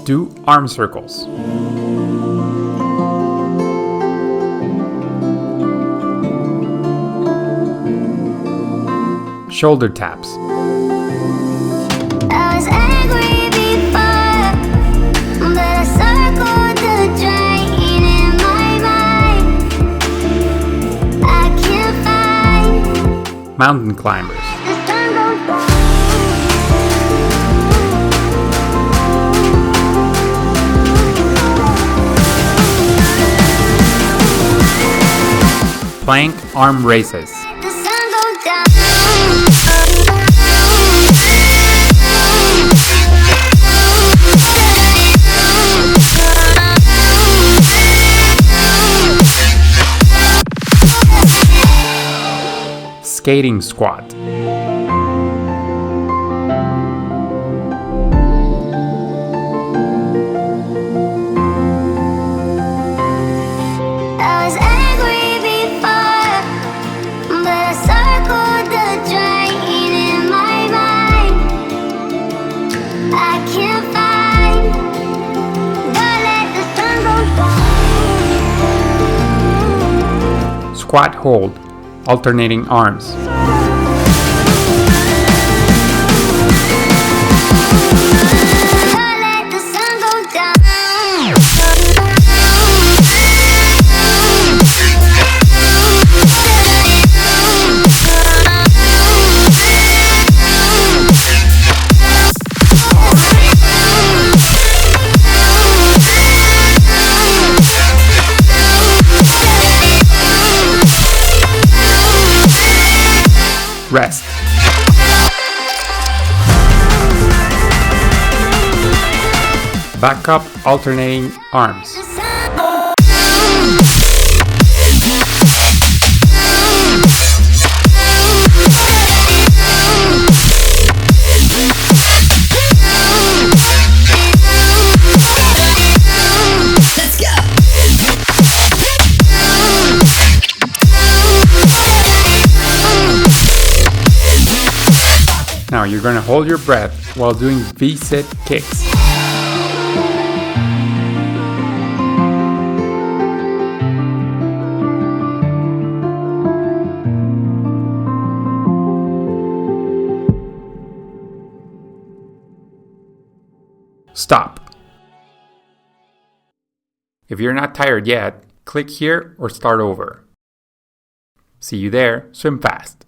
Do arm circles. Shoulder taps. I was angry before, but I circled the drain in my mind. I can't find Mountain climbers. the sun goes down. Plank arm races. The sun goes down. Skating squat. I was angry before, but I circled the drain in my mind. I can't find. Don't let the sun go down. Squat hold. Alternating arms. Don't let the sun go down. Rest. Back up, alternating arms. Let's go. Now you're going to hold your breath while doing V-sit kicks. Stop. If you're not tired yet, click here or start over. See you there, swim fast.